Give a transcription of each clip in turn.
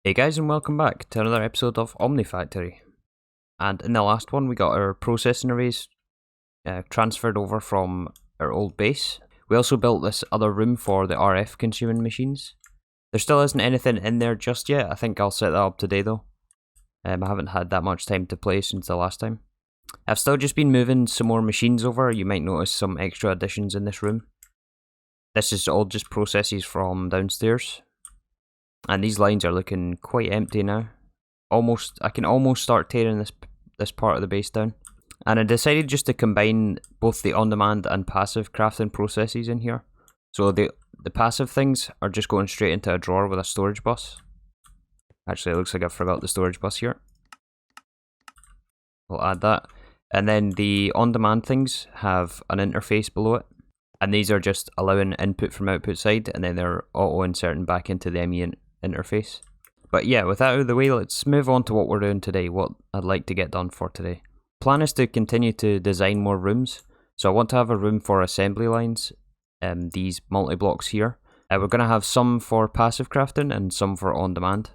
Hey guys, and welcome back to another episode of Omnifactory. And in the last one we got our processing arrays transferred over from our old base. We also built this other room for the RF consuming machines. There still isn't anything in there just yet. I think I'll set that up today though. I haven't had that much time to play since the last time. I've still just been moving some more machines over. You might notice some extra additions in this room. This is all just processes from downstairs. And these lines are looking quite empty now. I can almost start tearing this part of the base down. And I decided just to combine both the on-demand and passive crafting processes in here. So the passive things are just going straight into a drawer with a storage bus. Actually, it looks like I forgot the storage bus here. We'll add that. And then the on-demand things have an interface below it. And these are just allowing input from output side, and then they're auto-inserting back into the ME interface. But yeah, with that out of the way, let's move on to what we're doing today, what I'd like to get done for today. Plan is to continue to design more rooms. So I want to have a room for assembly lines, these multi-blocks here. We're going to have some for passive crafting and some for on-demand.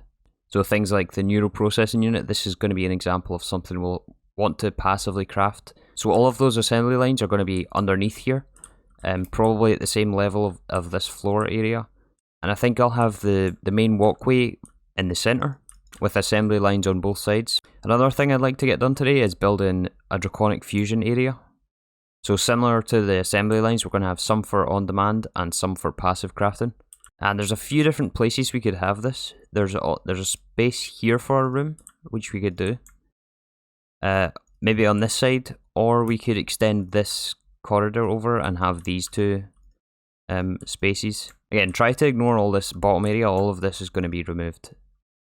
So things like the neural processing unit, this is going to be an example of something we'll want to passively craft. So all of those assembly lines are going to be underneath here, probably at the same level of this floor area. And I think I'll have the main walkway in the center with assembly lines on both sides. Another thing I'd like to get done today is building a Draconic fusion area. So similar to the assembly lines, we're going to have some for on-demand and some for passive crafting. And there's a few different places we could have this. There's a space here for a room, which we could do. Maybe on this side, or we could extend this corridor over and have these two spaces. Again, try to ignore all this bottom area. All of this is going to be removed.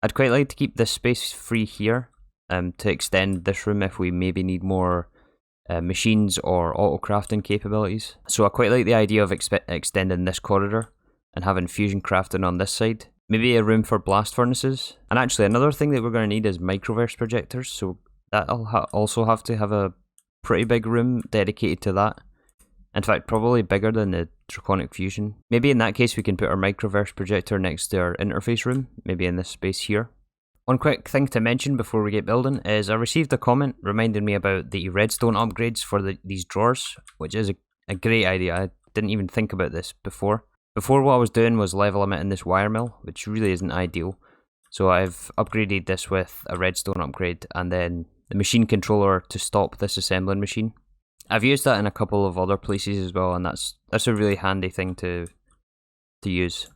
I'd quite like to keep this space free here to extend this room if we maybe need more machines or auto crafting capabilities. So I quite like the idea of extending this corridor and having fusion crafting on this side. Maybe a room for blast furnaces. And actually another thing that we're going to need is microverse projectors. So that'll also have to have a pretty big room dedicated to that. In fact, probably bigger than the Draconic Fusion. Maybe in that case we can put our microverse projector next to our interface room, maybe in this space here. One quick thing to mention before we get building is I received a comment reminding me about the redstone upgrades for these drawers, which is a great idea. I didn't even think about this before. Before, what I was doing was level emitting this wire mill, which really isn't ideal. So I've upgraded this with a redstone upgrade and then the machine controller to stop this assembling machine. I've used that in a couple of other places as well, and that's a really handy thing to use.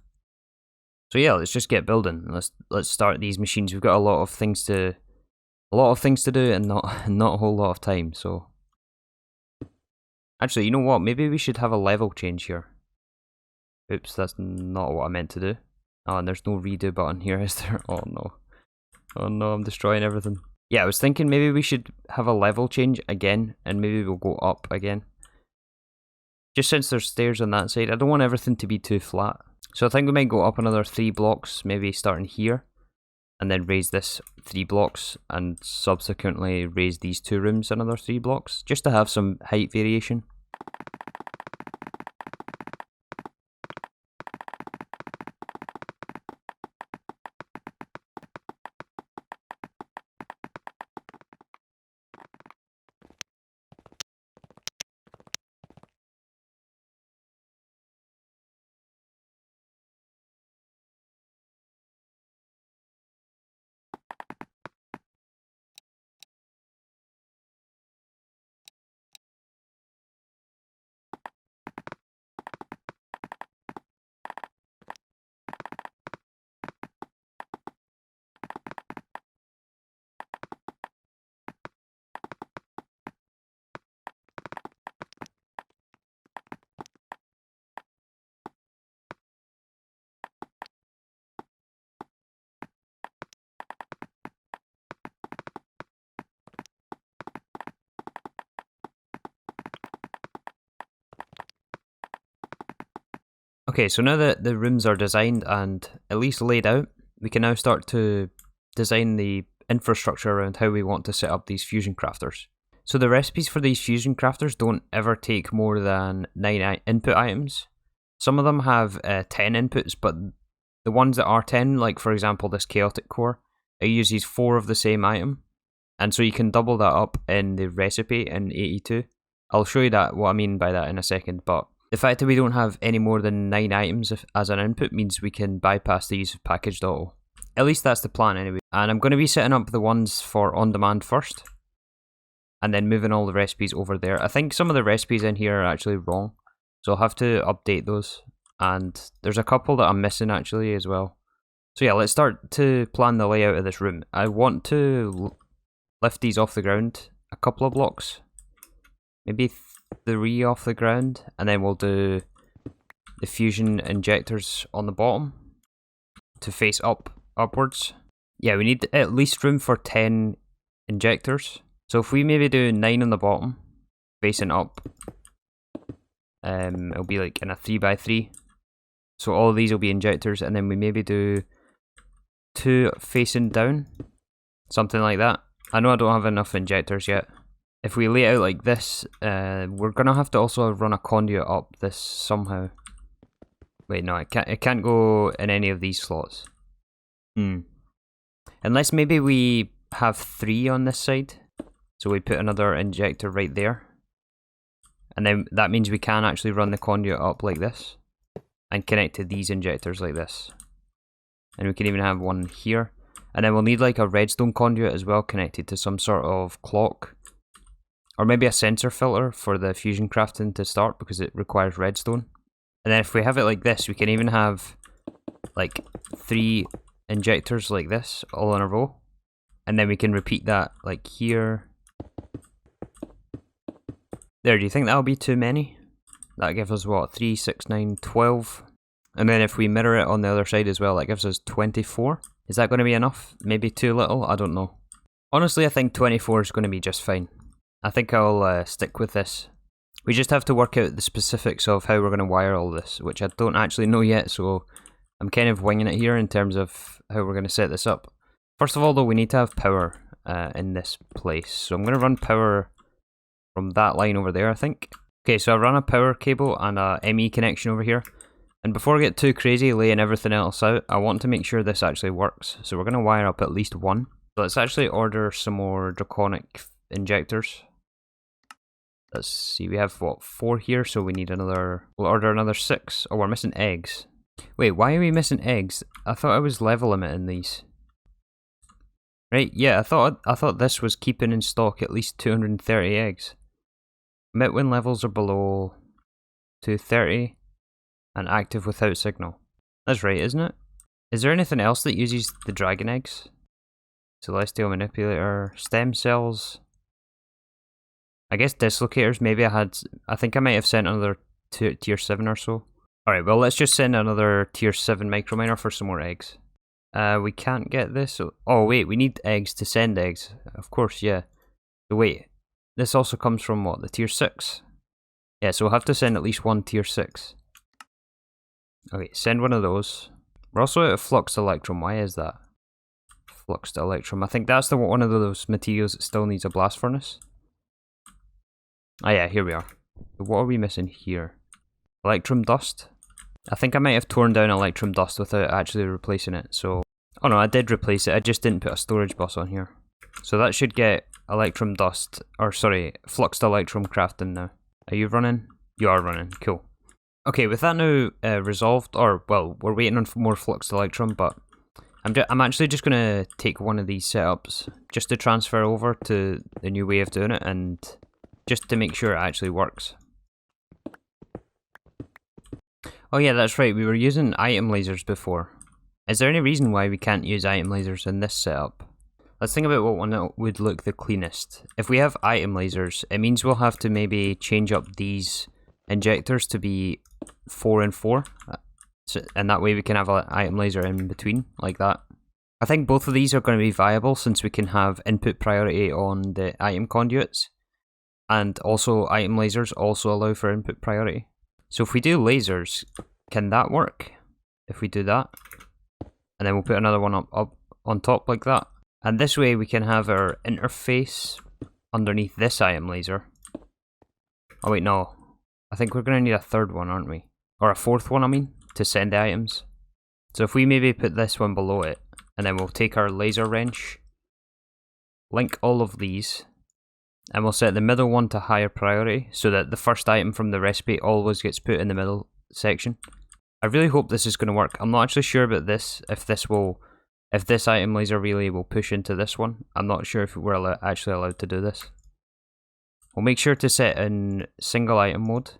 So yeah, let's just get building. Let's start these machines. We've got a lot of things to do and not a whole lot of time. So actually, you know what? Maybe we should have a level change here. Oops, that's not what I meant to do. Oh, and there's no redo button here, is there? Oh no. Oh no, I'm destroying everything. Yeah, I was thinking maybe we should have a level change again, and maybe we'll go up again. Just since there's stairs on that side, I don't want everything to be too flat. So I think we might go up another 3 blocks, maybe starting here, and then raise this 3 blocks, and subsequently raise these 2 rooms another 3 blocks, just to have some height variation. Okay, so now that the rooms are designed and at least laid out, we can now start to design the infrastructure around how we want to set up these fusion crafters. So the recipes for these fusion crafters don't ever take more than 9 input items. Some of them have 10 inputs, but the ones that are 10, like for example this chaotic core, it uses 4 of the same item, and so you can double that up in the recipe in 82. I'll show you that, what I mean by that in a second, but the fact that we don't have any more than 9 items as an input means we can bypass the use of packaged auto. At least that's the plan anyway. And I'm going to be setting up the ones for on demand first, and then moving all the recipes over there. I think some of the recipes in here are actually wrong, so I'll have to update those. And there's a couple that I'm missing actually as well. So yeah, let's start to plan the layout of this room. I want to lift these off the ground a couple of blocks, maybe 3 off the ground, and then we'll do the fusion injectors on the bottom to face upwards. Yeah, we need at least room for 10 injectors. So if we maybe do 9 on the bottom, facing up, it'll be like in a 3x3. So all of these will be injectors, and then we maybe do 2 facing down, something like that. I know I don't have enough injectors yet. If we lay it out like this, we're gonna have to also run a conduit up this somehow. Wait, no, it can't go in any of these slots. Unless maybe we have 3 on this side. So we put another injector right there. And then that means we can actually run the conduit up like this and connect to these injectors like this. And we can even have one here. And then we'll need like a redstone conduit as well, connected to some sort of clock. Or maybe a sensor filter for the fusion crafting to start, because it requires redstone. And then if we have it like this, we can even have like 3 injectors like this all in a row. And then we can repeat that like here. There, do you think that'll be too many? That gives us what, 3, 6, 9, 12. And then if we mirror it on the other side as well, that gives us 24. Is that going to be enough? Maybe too little? I don't know. Honestly, I think 24 is going to be just fine. I think I'll stick with this. We just have to work out the specifics of how we're going to wire all this, which I don't actually know yet, so I'm kind of winging it here in terms of how we're going to set this up. First of all though, we need to have power in this place, so I'm going to run power from that line over there, I think. Okay, so I run a power cable and a ME connection over here. And before I get too crazy laying everything else out, I want to make sure this actually works. So we're going to wire up at least 1. So let's actually order some more Draconic Injectors. Let's see, we have what, 4 here, so we need another, we'll order another 6. Oh, we're missing eggs. Wait, why are we missing eggs? I thought I was level limiting these. Right, yeah, I thought this was keeping in stock at least 230 eggs. Emit when levels are below 230 and active without signal. That's right, isn't it? Is there anything else that uses the dragon eggs? Celestial manipulator, stem cells. I guess dislocators, maybe I think I might have sent another tier 7 or so. Alright, well let's just send another tier 7 microminer for some more eggs. We can't get this. Oh wait, we need eggs to send eggs. Of course, yeah. So wait, this also comes from what, the tier 6? Yeah, so we'll have to send at least 1 tier 6. Okay, send one of those. We're also out of flux electrum, why is that? Flux to electrum, I think that's one of those materials that still needs a blast furnace. Ah yeah, here we are. What are we missing here? Electrum Dust? I think I might have torn down Electrum Dust without actually replacing it, so... Oh no, I did replace it, I just didn't put a storage bus on here. So that should get Electrum Dust, or sorry, Flux to Electrum crafting now. Are you running? You are running, cool. Okay, with that now resolved, or well, we're waiting on more Flux to Electrum, but I'm actually just going to take one of these setups just to transfer over to the new way of doing it, and just to make sure it actually works. Oh yeah, that's right, we were using item lasers before. Is there any reason why we can't use item lasers in this setup? Let's think about what one would look the cleanest. If we have item lasers, it means we'll have to maybe change up these injectors to be 4 and 4. And that way we can have an item laser in between, like that. I think both of these are going to be viable since we can have input priority on the item conduits. And also item lasers also allow for input priority. So if we do lasers, can that work? If we do that, and then we'll put another one up on top like that. And this way we can have our interface underneath this item laser. Oh wait, no. I think we're going to need a third one, aren't we? Or a fourth one, I mean, to send the items. So if we maybe put this one below it, and then we'll take our laser wrench, link all of these, and we'll set the middle one to higher priority so that the first item from the recipe always gets put in the middle section. I really hope this is going to work. I'm not actually sure about this, if this item laser relay will push into this one. I'm not sure if we're actually allowed to do this. We'll make sure to set in single item mode.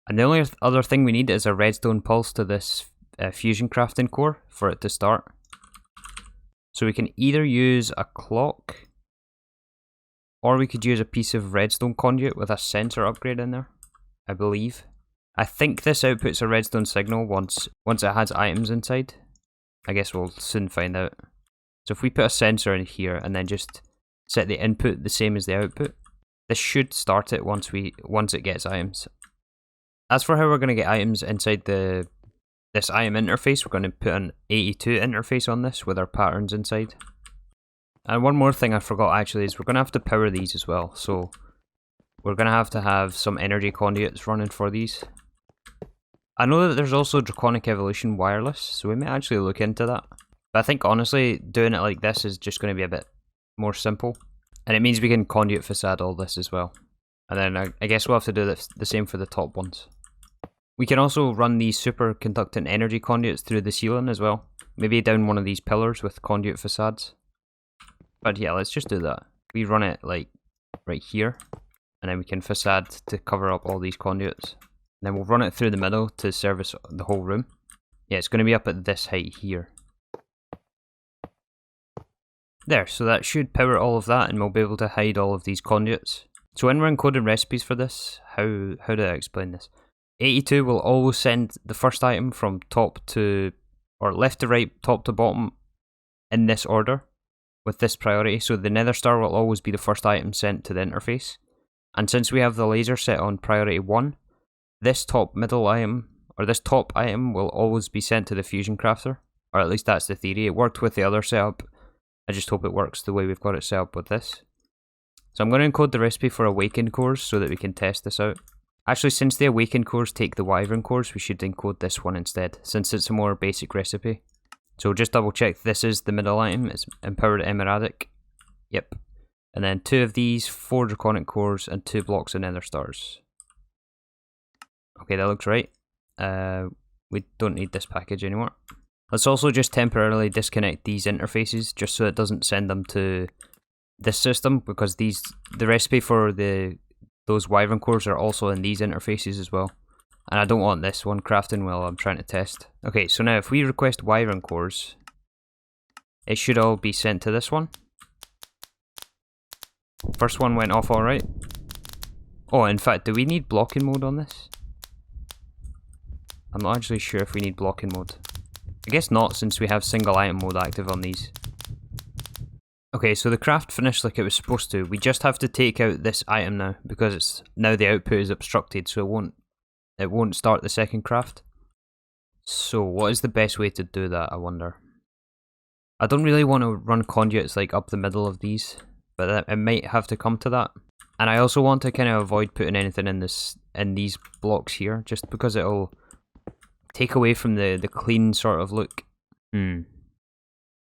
And the only other thing we need is a redstone pulse to this fusion crafting core for it to start. So we can either use a clock, or we could use a piece of redstone conduit with a sensor upgrade in there, I believe. I think this outputs a redstone signal once it has items inside. I guess we'll soon find out. So if we put a sensor in here and then just set the input the same as the output, this should start it once it gets items. As for how we're going to get items inside this item interface, we're going to put an 82 interface on this with our patterns inside. And one more thing I forgot actually is we're going to have to power these as well. So we're going to have some energy conduits running for these. I know that there's also Draconic Evolution wireless, so we may actually look into that. But I think honestly, doing it like this is just going to be a bit more simple. And it means we can conduit facade all this as well. And then I guess we'll have to do the same for the top ones. We can also run these superconducting energy conduits through the ceiling as well. Maybe down one of these pillars with conduit facades. But yeah, let's just do that. We run it like right here. And then we can facade to cover up all these conduits. And then we'll run it through the middle to service the whole room. Yeah, it's going to be up at this height here. There, so that should power all of that and we'll be able to hide all of these conduits. So when we're encoding recipes for this, how do I explain this? 82 will always send the first item from top to, or left to right, top to bottom in this order with this priority. So the nether star will always be the first item sent to the interface. And since we have the laser set on priority 1, this top middle item, or this top item will always be sent to the fusion crafter. Or at least that's the theory. It worked with the other setup. I just hope it works the way we've got it set up with this. So I'm going to encode the recipe for awakened cores so that we can test this out. Actually, since the awakened cores take the wyvern cores, we should encode this one instead, since it's a more basic recipe. So just double check, this is the middle item, it's empowered emeradic. Yep. And then 2 of these, 4 draconic cores, and 2 blocks of nether stars. Okay, that looks right. We don't need this package anymore. Let's also just temporarily disconnect these interfaces, just so it doesn't send them to this system, because the recipe for those wyvern cores are also in these interfaces as well. And I don't want this one crafting while I'm trying to test. Okay, so now if we request wyvern cores, it should all be sent to this one. First one went off alright. Oh, in fact, do we need blocking mode on this? I'm not actually sure if we need blocking mode. I guess not, since we have single item mode active on these. Okay, so the craft finished like it was supposed to. We just have to take out this item now, because now the output is obstructed, so it won't start the second craft. So what is the best way to do that, I wonder? I don't really want to run conduits like up the middle of these, but it might have to come to that. And I also want to kind of avoid putting anything in these blocks here, just because it'll take away from the clean sort of look. I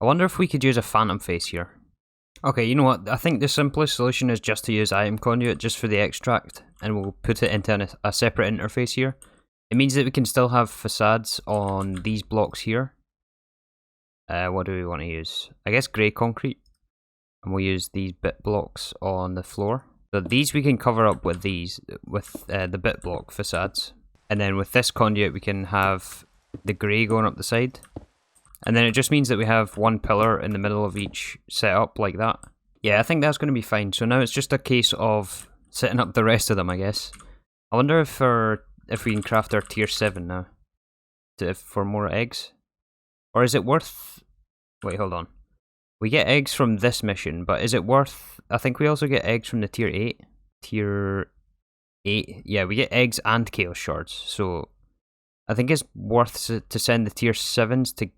wonder if we could use a phantom face here. Okay, you know what, I think the simplest solution is just to use item conduit just for the extract, and we'll put it into a separate interface here. It means that we can still have facades on these blocks here. What do we want to use? I guess grey concrete. And we'll use these bit blocks on the floor. So these we can cover up with the bit block facades. And then with this conduit we can have the grey going up the side. And then it just means that we have one pillar in the middle of each setup like that. Yeah, I think that's going to be fine. So now it's just a case of setting up the rest of them, I guess. I wonder if we can craft our tier 7 now for more eggs. Or is it worth... Wait, hold on. We get eggs from this mission, but is it worth... I think we also get eggs from the tier 8. Tier 8. Yeah, we get eggs and chaos shards. So I think it's worth to send the tier 7s to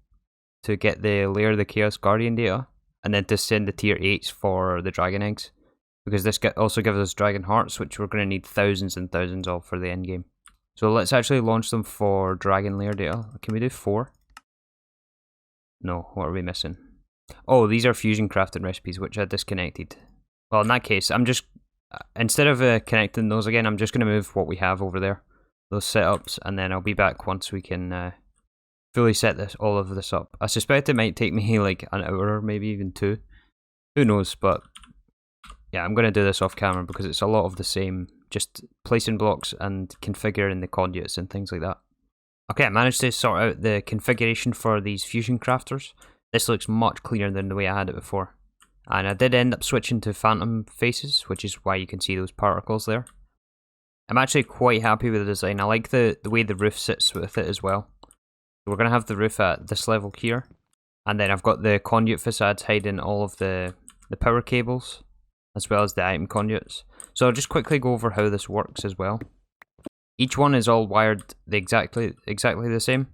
get the layer of the Chaos Guardian data, and then to send the tier 8s for the dragon eggs, because this also gives us dragon hearts, which we're going to need thousands and thousands of for the end game. So let's actually launch them for dragon layer data. Can we do 4? No, what are we missing? Oh, these are fusion crafting recipes, which I disconnected. Well, in that case, I'm just, instead of connecting those again, I'm just going to move what we have over there, those setups, and then I'll be back once we can fully set all of this up. I suspect it might take me like an hour, maybe even 2. Who knows, but yeah, I'm going to do this off camera because it's a lot of the same, just placing blocks and configuring the conduits and things like that. Okay, I managed to sort out the configuration for these fusion crafters. This looks much cleaner than the way I had it before. And I did end up switching to phantom faces, which is why you can see those particles there. I'm actually quite happy with the design. I like the way the roof sits with it as well. We're going to have the roof at this level here. And then I've got the conduit facades hiding all of the power cables, as well as the item conduits. So I'll just quickly go over how this works as well. Each one is all wired exactly the same.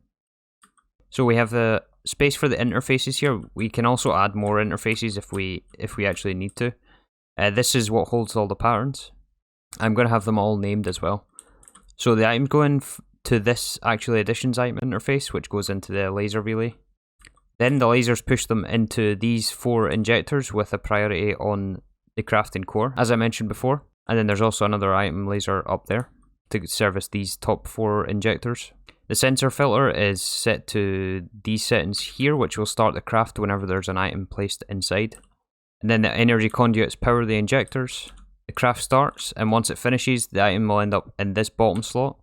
So we have the space for the interfaces here. We can also add more interfaces if we actually need to. This is what holds all the patterns. I'm going to have them all named as well. So the items go in to this actually additions item interface, which goes into the laser relay. Then the lasers push them into these 4 injectors with a priority on the crafting core, as I mentioned before. And then there's also another item laser up there to service these top 4 injectors. The sensor filter is set to these settings here, which will start the craft whenever there's an item placed inside. And then the energy conduits power the injectors. The craft starts, and once it finishes, the item will end up in this bottom slot.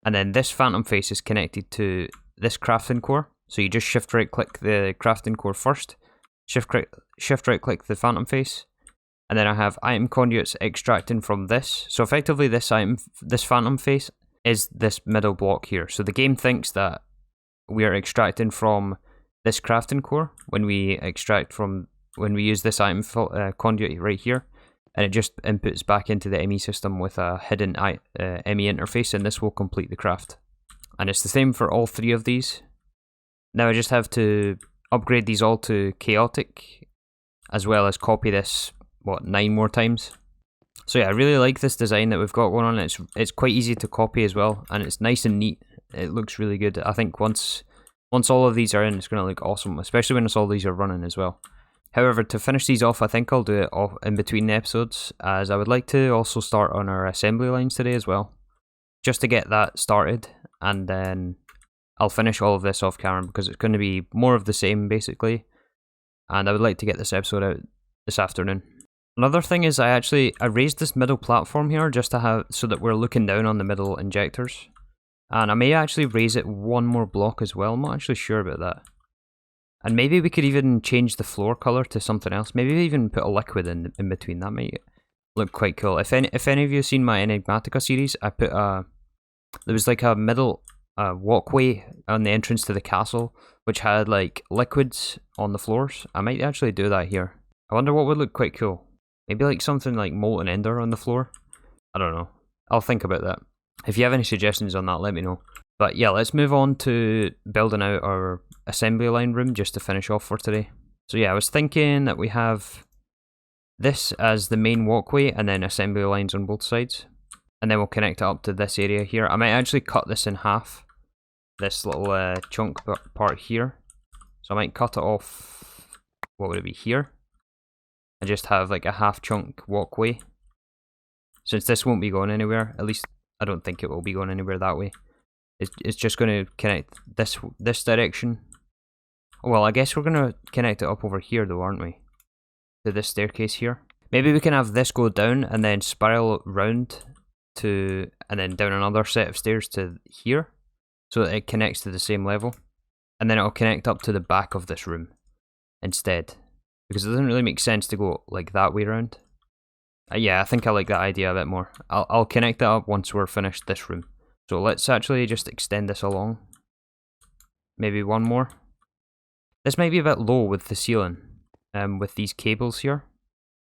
And then this phantom face is connected to this crafting core. So you just shift right click the crafting core first, shift right click the phantom face, and then I have item conduits extracting from this. So effectively this phantom face is this middle block here. So the game thinks that we are extracting from this crafting core when we use this item conduit right here, and it just inputs back into the ME system with a hidden ME interface, and this will complete the craft. And it's the same for all 3 of these. Now I just have to upgrade these all to chaotic, as well as copy this, 9 more times. So yeah, I really like this design that we've got going on. It's quite easy to copy as well, and it's nice and neat. It looks really good. I think once all of these are in, it's going to look awesome, especially when all these are running as well. However, to finish these off, I think I'll do it off in between the episodes, as I would like to also start on our assembly lines today as well, just to get that started, and then I'll finish all of this off camera because it's going to be more of the same basically, and I would like to get this episode out this afternoon. Another thing is I raised this middle platform here just to have, so that we're looking down on the middle injectors, and I may actually raise it 1 more block as well. I'm not actually sure about that. And maybe we could even change the floor color to something else. Maybe even put a liquid in between. That might look quite cool. If any of you have seen my Enigmatica series, I put there was like a middle walkway on the entrance to the castle, which had like liquids on the floors. I might actually do that here. I wonder what would look quite cool. Maybe like something like molten ender on the floor. I don't know. I'll think about that. If you have any suggestions on that, let me know. But yeah, let's move on to building out our assembly line room just to finish off for today. So yeah, I was thinking that we have this as the main walkway and then assembly lines on both sides. And then we'll connect it up to this area here. I might actually cut this in half, this little chunk part here. So I might cut it off, what would it be, here? And just have like a half chunk walkway. Since this won't be going anywhere, at least I don't think it will be going anywhere that way. It's just going to connect this direction. Well, I guess we're going to connect it up over here though, aren't we? To this staircase here. Maybe we can have this go down and then spiral round to, and then down another set of stairs to here, so that it connects to the same level. And then it'll connect up to the back of this room instead. Because it doesn't really make sense to go like that way around. Yeah, I think I like that idea a bit more. I'll connect that up once we're finished this room. So let's actually just extend this along. Maybe 1 more. This might be a bit low with the ceiling, with these cables here.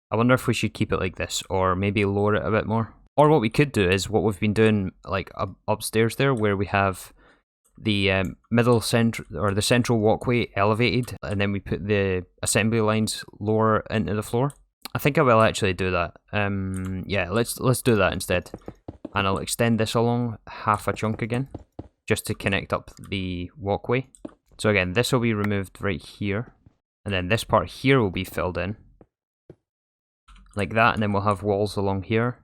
I wonder if we should keep it like this, or maybe lower it a bit more. Or what we could do is what we've been doing like upstairs there, where we have the the central walkway elevated, and then we put the assembly lines lower into the floor. I think I will actually do that. Yeah, let's do that instead. And I'll extend this along half a chunk again, just to connect up the walkway. So again, this will be removed right here. And then this part here will be filled in. Like that, and then we'll have walls along here.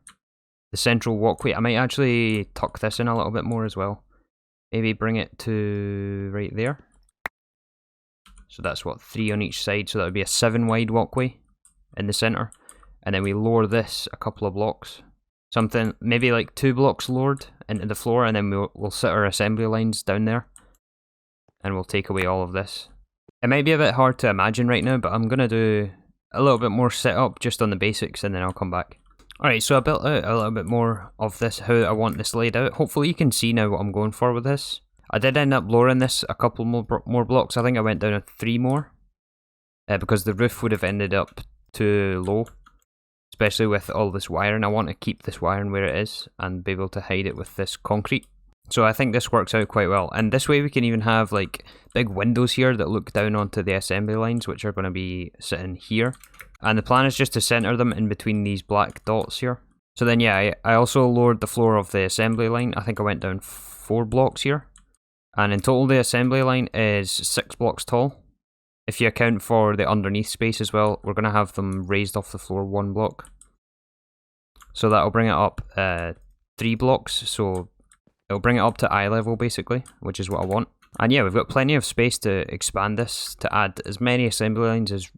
The central walkway, I might actually tuck this in a little bit more as well. Maybe bring it to right there. So that's what, 3 on each side, so that would be a 7 wide walkway in the centre. And then we lower this a couple of blocks. Something, maybe like 2 blocks lowered into the floor, and then we'll set our assembly lines down there. And we'll take away all of this. It might be a bit hard to imagine right now, but I'm going to do a little bit more setup just on the basics, and then I'll come back. Alright, so I built out a little bit more of this, how I want this laid out. Hopefully you can see now what I'm going for with this. I did end up lowering this a couple more blocks. I think I went down to 3 more. Because the roof would have ended up too low. Especially with all this wiring. I want to keep this wiring where it is and be able to hide it with this concrete. So I think this works out quite well. And this way we can even have like big windows here that look down onto the assembly lines, which are going to be sitting here. And the plan is just to center them in between these black dots here. So then yeah, I also lowered the floor of the assembly line. I think I went down 4 blocks here. And in total the assembly line is 6 blocks tall. If you account for the underneath space as well, we're going to have them raised off the floor 1 block. So that'll bring it up 3 blocks, so it'll bring it up to eye level basically, which is what I want. And yeah, we've got plenty of space to expand this, to add as many assembly lines as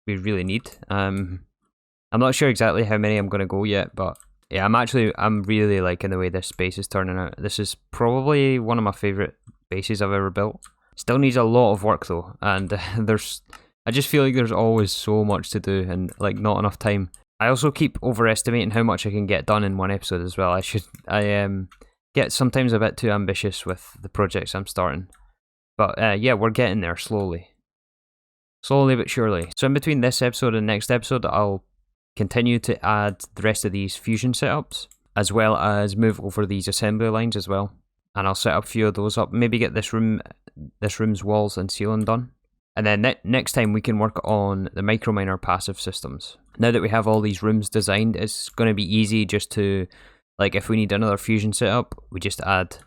we really need. I'm not sure exactly how many I'm going to go yet, but yeah, I'm really liking the way this base is turning out. This is probably one of my favourite bases I've ever built. Still needs a lot of work though, and I just feel like there's always so much to do and like not enough time. I also keep overestimating how much I can get done in one episode as well. I get sometimes a bit too ambitious with the projects I'm starting. But yeah, we're getting there slowly. Slowly but surely. So in between this episode and next episode, I'll continue to add the rest of these fusion setups, as well as move over these assembly lines as well. And I'll set up a few of those up, maybe get this room's walls and ceiling done. And then next time we can work on the microminer passive systems. Now that we have all these rooms designed, it's going to be easy just to, like if we need another fusion setup, we just add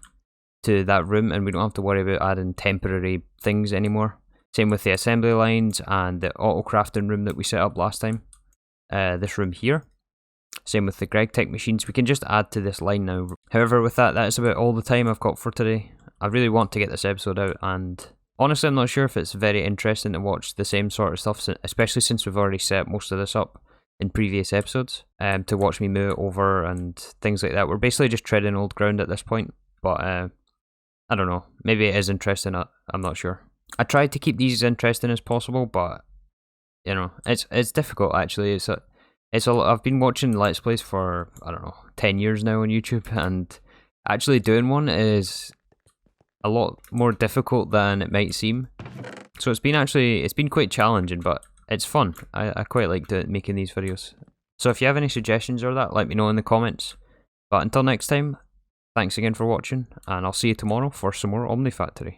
to that room and we don't have to worry about adding temporary things anymore. Same with the assembly lines and the auto crafting room that we set up last time. This room here. Same with the GregTech machines. We can just add to this line now. However, with that is about all the time I've got for today. I really want to get this episode out, and honestly I'm not sure if it's very interesting to watch the same sort of stuff, especially since we've already set most of this up in previous episodes. To watch me move it over and things like that. We're basically just treading old ground at this point, but I don't know. Maybe it is interesting, I'm not sure. I tried to keep these as interesting as possible, but you know, it's difficult actually. I've been watching Let's Plays for, I don't know, 10 years now on YouTube, and actually doing one is a lot more difficult than it might seem. So it's been quite challenging, but it's fun. I quite like making these videos. So if you have any suggestions or that, let me know in the comments. But until next time, thanks again for watching, and I'll see you tomorrow for some more Omnifactory.